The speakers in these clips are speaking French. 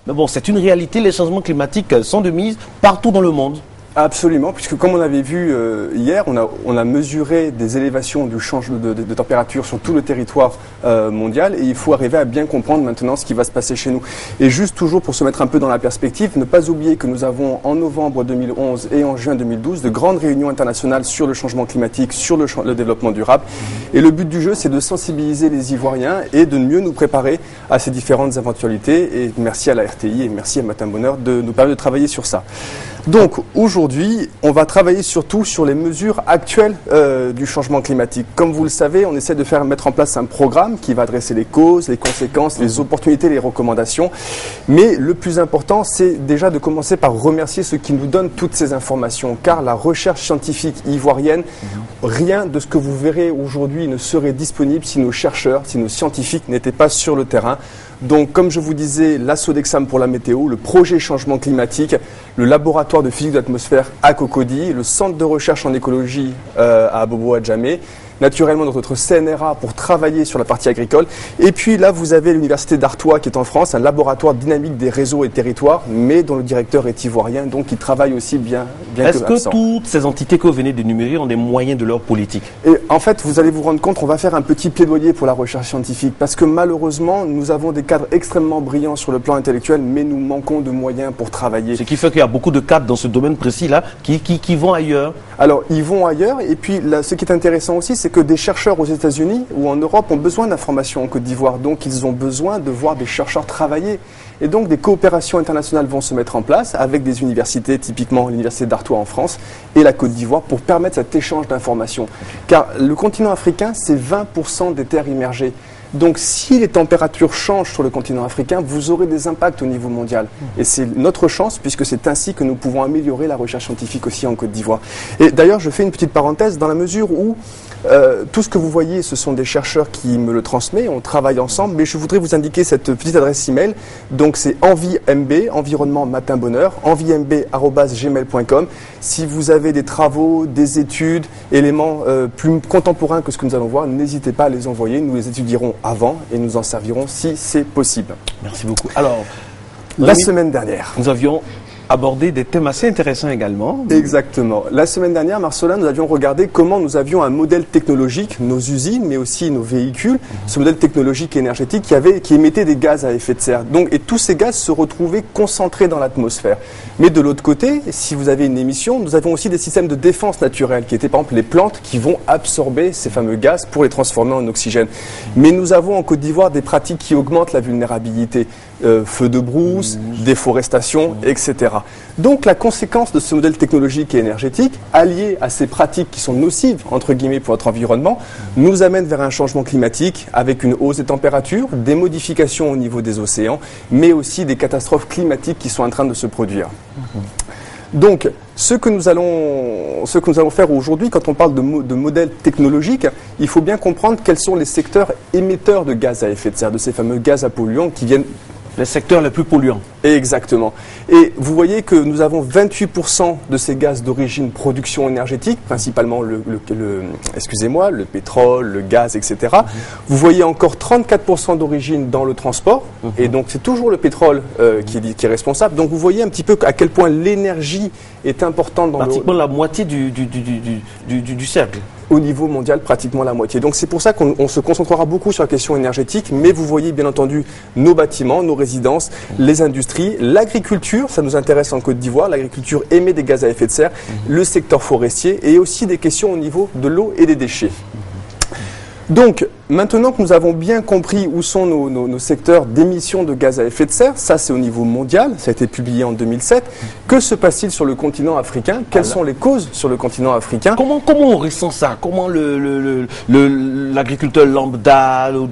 Mais bon, c'est une réalité, les changements climatiques sont de mise partout dans le monde. Absolument, puisque comme on avait vu hier, on a mesuré des élévations du changement de température sur tout le territoire mondial, et il faut arriver à bien comprendre maintenant ce qui va se passer chez nous. Et juste toujours pour se mettre un peu dans la perspective, ne pas oublier que nous avons en novembre 2011 et en juin 2012 de grandes réunions internationales sur le changement climatique, sur le développement durable. Et le but du jeu, c'est de sensibiliser les Ivoiriens et de mieux nous préparer à ces différentes éventualités. Et merci à la RTI et merci à Matin Bonheur de nous permettre de travailler sur ça. Donc aujourd'hui, on va travailler surtout sur les mesures actuelles du changement climatique. Comme vous le savez, on essaie de mettre en place un programme qui va adresser les causes, les conséquences, les opportunités, les recommandations. Mais le plus important, c'est déjà de commencer par remercier ceux qui nous donnent toutes ces informations. Car la recherche scientifique ivoirienne, rien de ce que vous verrez aujourd'hui ne serait disponible si nos chercheurs, si nos scientifiques n'étaient pas sur le terrain. Donc, comme je vous disais, la Sodexam pour la météo, le projet changement climatique, le laboratoire de physique de l'atmosphère à Cocody, le centre de recherche en écologie à Bobo-Adjamé, naturellement notre CNRA pour travailler sur la partie agricole. Et puis là, vous avez l'université d'Artois qui est en France, un laboratoire dynamique des réseaux et territoires, mais dont le directeur est ivoirien, donc qui travaille aussi bien que Est-ce que toutes ces entités que vous venez d'énumérer ont des moyens de leur politique? Et en fait, vous allez vous rendre compte, on va faire un petit plaidoyer pour la recherche scientifique, parce que malheureusement, nous avons des cadres extrêmement brillants sur le plan intellectuel, mais nous manquons de moyens pour travailler. Ce qui fait qu'il y a beaucoup de cadres dans ce domaine précis-là qui vont ailleurs. Alors, ils vont ailleurs, et puis là, ce qui est intéressant aussi, c'est que des chercheurs aux États-Unis ou en Europe ont besoin d'informations en Côte d'Ivoire, donc ils ont besoin de voir des chercheurs travailler. Et donc des coopérations internationales vont se mettre en place avec des universités, typiquement l'université d'Artois en France et la Côte d'Ivoire, pour permettre cet échange d'informations. Car le continent africain, c'est 20% des terres immergées. Donc si les températures changent sur le continent africain, vous aurez des impacts au niveau mondial. Et c'est notre chance, puisque c'est ainsi que nous pouvons améliorer la recherche scientifique aussi en Côte d'Ivoire. Et d'ailleurs, je fais une petite parenthèse dans la mesure où tout ce que vous voyez, ce sont des chercheurs qui me le transmettent, on travaille ensemble, mais je voudrais vous indiquer cette petite adresse email. Donc c'est EnviMB, environnement matin bonheur, envimb@gmail.com. Si vous avez des travaux, des études, éléments plus contemporains que ce que nous allons voir, n'hésitez pas à les envoyer, nous les étudierons avant et nous en servirons si c'est possible. Merci beaucoup. Alors, la semaine dernière, nous avions abordé des thèmes assez intéressants également. Exactement. La semaine dernière, Marcelin, nous avions regardé comment nous avions un modèle technologique, nos usines, mais aussi nos véhicules, ce modèle technologique et énergétique qui émettait des gaz à effet de serre. Donc, et tous ces gaz se retrouvaient concentrés dans l'atmosphère. Mais de l'autre côté, si vous avez une émission, nous avons aussi des systèmes de défense naturelle, qui étaient par exemple les plantes qui vont absorber ces fameux gaz pour les transformer en oxygène. Mais nous avons en Côte d'Ivoire des pratiques qui augmentent la vulnérabilité. Feux de brousse, déforestation, etc. Donc la conséquence de ce modèle technologique et énergétique, allié à ces pratiques qui sont nocives, entre guillemets, pour notre environnement, nous amène vers un changement climatique avec une hausse des températures, des modifications au niveau des océans, mais aussi des catastrophes climatiques qui sont en train de se produire. Donc, ce que nous allons faire aujourd'hui, quand on parle de modèle technologique, il faut bien comprendre quels sont les secteurs émetteurs de gaz à effet de serre, de ces fameux gaz à polluants qui viennent... Les secteurs les plus polluants. Exactement. Et vous voyez que nous avons 28% de ces gaz d'origine production énergétique, principalement le pétrole, le gaz, etc. Vous voyez encore 34% d'origine dans le transport, et donc c'est toujours le pétrole qui est responsable. Donc vous voyez un petit peu à quel point l'énergie est importante dans pratiquement la moitié du cercle. Au niveau mondial, pratiquement la moitié. Donc c'est pour ça qu'on se concentrera beaucoup sur la question énergétique, mais vous voyez bien entendu nos bâtiments, nos résidences, les industries, l'agriculture, ça nous intéresse en Côte d'Ivoire, l'agriculture émet des gaz à effet de serre, le secteur forestier et aussi des questions au niveau de l'eau et des déchets. Donc, maintenant que nous avons bien compris où sont nos secteurs d'émissions de gaz à effet de serre, ça c'est au niveau mondial, ça a été publié en 2007, que se passe-t-il sur le continent africain? Quelles sont les causes sur le continent africain? Comment on ressent ça? Comment l'agriculteur lambda ou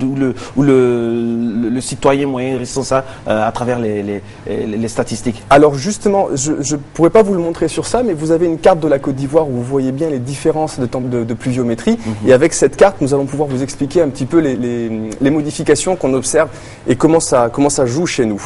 le citoyen moyen ressent ça à travers les statistiques? Alors justement, je ne pourrais pas vous le montrer sur ça, mais vous avez une carte de la Côte d'Ivoire où vous voyez bien les différences de pluviométrie, et avec cette carte, nous allons pouvoir vous expliquer un petit peu les modifications qu'on observe et comment ça joue chez nous.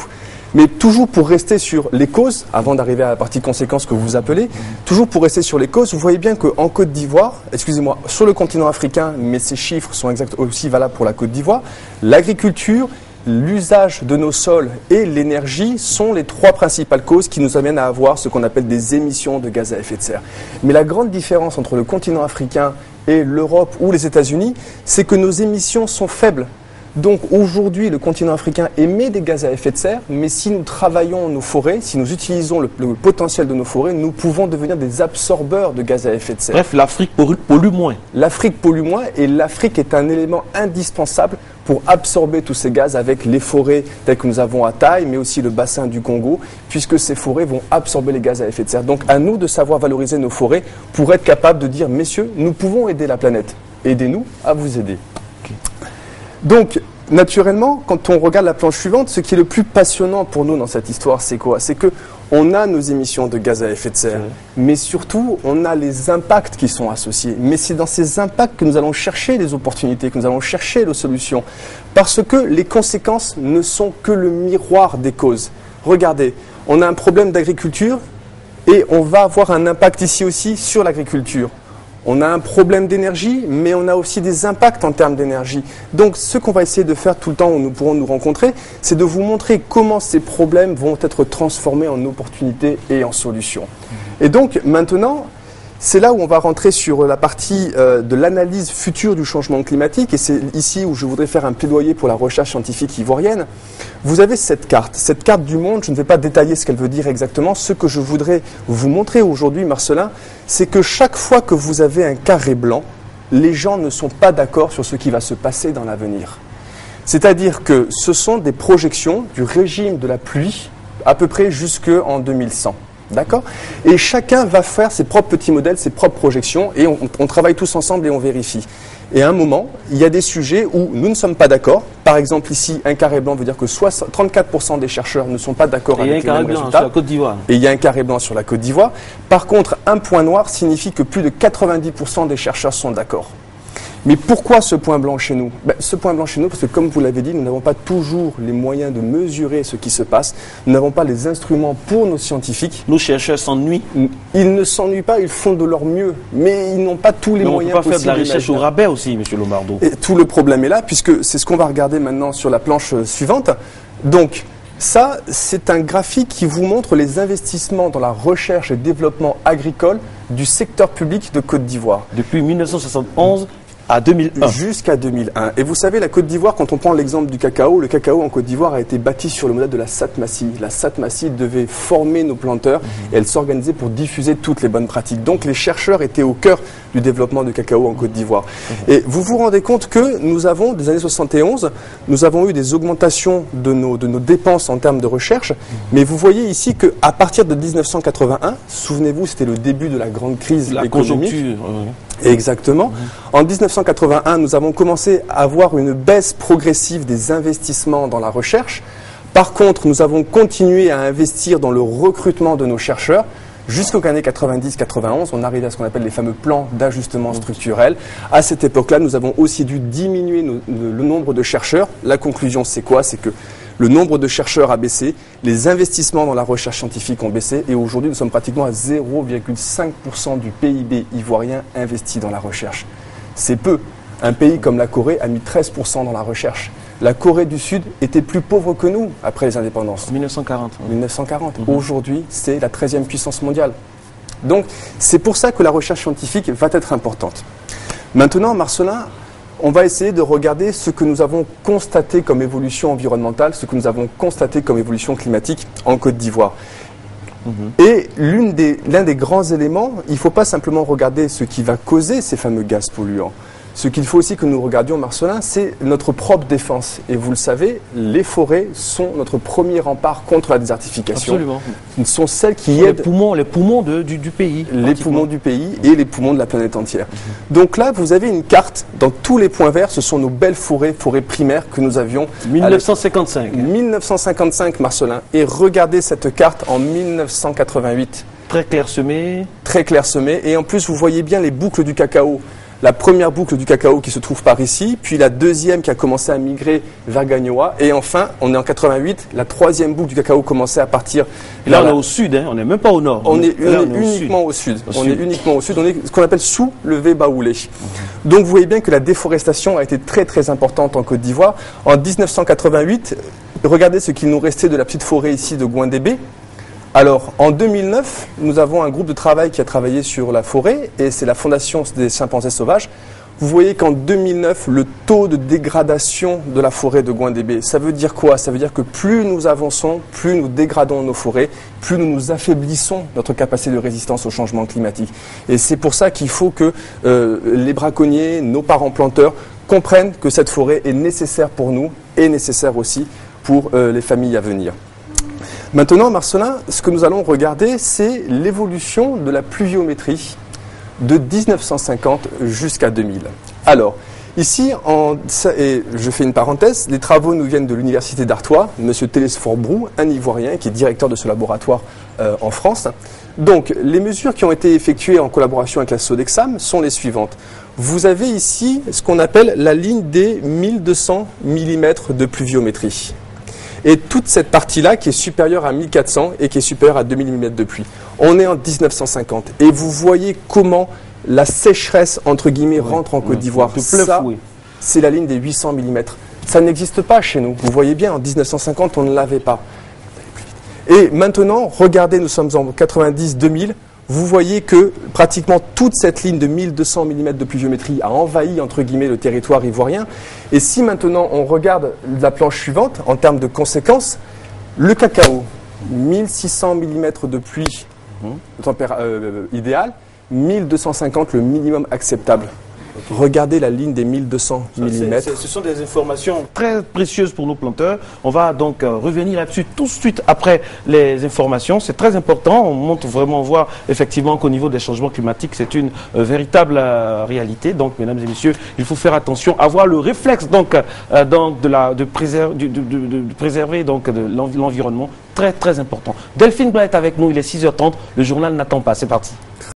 Mais toujours pour rester sur les causes, avant d'arriver à la partie conséquences que vous appelez, toujours pour rester sur les causes, vous voyez bien qu'en Côte d'Ivoire, excusez-moi, sur le continent africain, mais ces chiffres sont aussi valables pour la Côte d'Ivoire, l'agriculture l'usage de nos sols et l'énergie sont les trois principales causes qui nous amènent à avoir ce qu'on appelle des émissions de gaz à effet de serre. Mais la grande différence entre le continent africain et l'Europe ou les États-Unis, c'est que nos émissions sont faibles. Donc aujourd'hui, le continent africain émet des gaz à effet de serre, mais si nous travaillons nos forêts, si nous utilisons le potentiel de nos forêts, nous pouvons devenir des absorbeurs de gaz à effet de serre. Bref, l'Afrique pollue moins. L'Afrique pollue moins et l'Afrique est un élément indispensable pour absorber tous ces gaz avec les forêts telles que nous avons à Taï, mais aussi le bassin du Congo, puisque ces forêts vont absorber les gaz à effet de serre. Donc à nous de savoir valoriser nos forêts pour être capable de dire, messieurs, nous pouvons aider la planète. Aidez-nous à vous aider. Okay. Donc, naturellement, quand on regarde la planche suivante, ce qui est le plus passionnant pour nous dans cette histoire, c'est quoi? C'est que on a nos émissions de gaz à effet de serre, mais surtout, on a les impacts qui sont associés. Mais c'est dans ces impacts que nous allons chercher les opportunités, que nous allons chercher les solutions. Parce que les conséquences ne sont que le miroir des causes. Regardez, on a un problème d'agriculture et on va avoir un impact ici aussi sur l'agriculture. On a un problème d'énergie, mais on a aussi des impacts en termes d'énergie. Donc, ce qu'on va essayer de faire tout le temps où nous pourrons nous rencontrer, c'est de vous montrer comment ces problèmes vont être transformés en opportunités et en solutions. Et donc, maintenant, c'est là où on va rentrer sur la partie de l'analyse future du changement climatique. Et c'est ici où je voudrais faire un plaidoyer pour la recherche scientifique ivoirienne. Vous avez cette carte du monde. Je ne vais pas détailler ce qu'elle veut dire exactement. Ce que je voudrais vous montrer aujourd'hui, Marcelin, c'est que chaque fois que vous avez un carré blanc, les gens ne sont pas d'accord sur ce qui va se passer dans l'avenir. C'est-à-dire que ce sont des projections du régime de la pluie à peu près jusqu'en 2100. D'accord? Et chacun va faire ses propres petits modèles, ses propres projections, et on travaille tous ensemble et on vérifie. Et à un moment, il y a des sujets où nous ne sommes pas d'accord. Par exemple, ici, un carré blanc veut dire que 34% des chercheurs ne sont pas d'accord avec les mêmes résultats. Sur la Côte d'Ivoire. Et il y a un carré blanc sur la Côte d'Ivoire. Par contre, un point noir signifie que plus de 90% des chercheurs sont d'accord. Mais pourquoi ce point blanc chez nous? Ce point blanc chez nous, parce que comme vous l'avez dit, nous n'avons pas toujours les moyens de mesurer ce qui se passe. Nous n'avons pas les instruments pour nos scientifiques. Nos chercheurs s'ennuient. Ils ne s'ennuient pas, ils font de leur mieux. Mais ils n'ont pas tous les moyens possibles. On ne peut pas faire de la recherche au rabais aussi, M. Lombardo. Et tout le problème est là, puisque c'est ce qu'on va regarder maintenant sur la planche suivante. Donc, ça, c'est un graphique qui vous montre les investissements dans la recherche et développement agricole du secteur public de Côte d'Ivoire. Depuis 1971 à 2001. Jusqu'à 2001. Et vous savez, la Côte d'Ivoire, quand on prend l'exemple du cacao, le cacao en Côte d'Ivoire a été bâti sur le modèle de la SATMACI. La SATMACI devait former nos planteurs et elle s'organisait pour diffuser toutes les bonnes pratiques. Donc les chercheurs étaient au cœur du développement du cacao en Côte d'Ivoire. Et vous vous rendez compte que nous avons, des années 71, nous avons eu des augmentations de nos dépenses en termes de recherche. Mais vous voyez ici qu'à partir de 1981, souvenez-vous, c'était le début de la grande crise économique. Conjoncture. Exactement. En 1981, nous avons commencé à avoir une baisse progressive des investissements dans la recherche. Par contre, nous avons continué à investir dans le recrutement de nos chercheurs. Jusqu'aux années 90-91, on arrivait à ce qu'on appelle les fameux plans d'ajustement structurel. À cette époque-là, nous avons aussi dû diminuer le nombre de chercheurs. La conclusion, c'est quoi? C'est que le nombre de chercheurs a baissé, les investissements dans la recherche scientifique ont baissé et aujourd'hui, nous sommes pratiquement à 0,5% du PIB ivoirien investi dans la recherche. C'est peu. Un pays comme la Corée a mis 13% dans la recherche. La Corée du Sud était plus pauvre que nous après les indépendances. 1940. 1940. Aujourd'hui, c'est la 13e puissance mondiale. Donc, c'est pour ça que la recherche scientifique va être importante. Maintenant, Marcelin, on va essayer de regarder ce que nous avons constaté comme évolution environnementale, ce que nous avons constaté comme évolution climatique en Côte d'Ivoire. Et l'un des grands éléments, il ne faut pas simplement regarder ce qui va causer ces fameux gaz polluants. Ce qu'il faut aussi que nous regardions, Marcelin, c'est notre propre défense. Et vous le savez, les forêts sont notre premier rempart contre la désertification. Absolument. Ce sont celles qui aident les poumons du pays. Les poumons du pays et les poumons de la planète entière. Donc là, vous avez une carte. Dans tous les points verts, ce sont nos belles forêts primaires que nous avions. 1955. 1955, Marcelin. Et regardez cette carte en 1988. Très clairsemée. Très clairsemée. Et en plus, vous voyez bien les boucles du cacao. la première boucle du cacao qui se trouve par ici, puis la deuxième qui a commencé à migrer vers Gagnoa, et enfin, on est en 88, la troisième boucle du cacao commençait à partir. Et là, on est au sud, hein, on n'est même pas au nord. On est uniquement au sud. On est uniquement au sud. On est ce qu'on appelle sous le V-Baoulé. Donc, vous voyez bien que la déforestation a été très très importante en Côte d'Ivoire. En 1988, regardez ce qu'il nous restait de la petite forêt ici de Gouindébé. Alors, en 2009, nous avons un groupe de travail qui a travaillé sur la forêt, et c'est la Fondation des chimpanzés sauvages. Vous voyez qu'en 2009, le taux de dégradation de la forêt de Gouindébé, ça veut dire quoi? Ça veut dire que plus nous avançons, plus nous dégradons nos forêts, plus nous nous affaiblissons notre capacité de résistance au changement climatique. Et c'est pour ça qu'il faut que les braconniers, nos parents planteurs, comprennent que cette forêt est nécessaire pour nous et nécessaire aussi pour les familles à venir. Maintenant, Marcelin, ce que nous allons regarder, c'est l'évolution de la pluviométrie de 1950 jusqu'à 2000. Alors, ici, et je fais une parenthèse, les travaux nous viennent de l'Université d'Artois, M. Télesphore Brou, un Ivoirien qui est directeur de ce laboratoire en France. Donc, les mesures qui ont été effectuées en collaboration avec la Sodexam sont les suivantes. Vous avez ici ce qu'on appelle la ligne des 1200 mm de pluviométrie. Et toute cette partie-là qui est supérieure à 1400 et qui est supérieure à 2000 mm de pluie. On est en 1950. Et vous voyez comment la sécheresse, entre guillemets, rentre en Côte d'Ivoire. Ça, c'est la ligne des 800 mm. Ça n'existe pas chez nous. Vous voyez bien, en 1950, on ne l'avait pas. Et maintenant, regardez, nous sommes en 90-2000. Vous voyez que pratiquement toute cette ligne de 1200 mm de pluviométrie a envahi, entre guillemets, le territoire ivoirien. Et si maintenant on regarde la planche suivante, en termes de conséquences, le cacao, 1600 mm de pluie idéale, 1250 le minimum acceptable. Regardez la ligne des 1200 mm. Ce sont des informations très précieuses pour nos planteurs. On va donc revenir là-dessus tout de suite après les informations. C'est très important. On montre vraiment voir effectivement qu'au niveau des changements climatiques, c'est une véritable réalité. Donc, mesdames et messieurs, il faut faire attention, avoir le réflexe de préserver donc l'environnement. Très, très important. Delphine Blanc est avec nous. Il est 6h30. Le journal n'attend pas. C'est parti.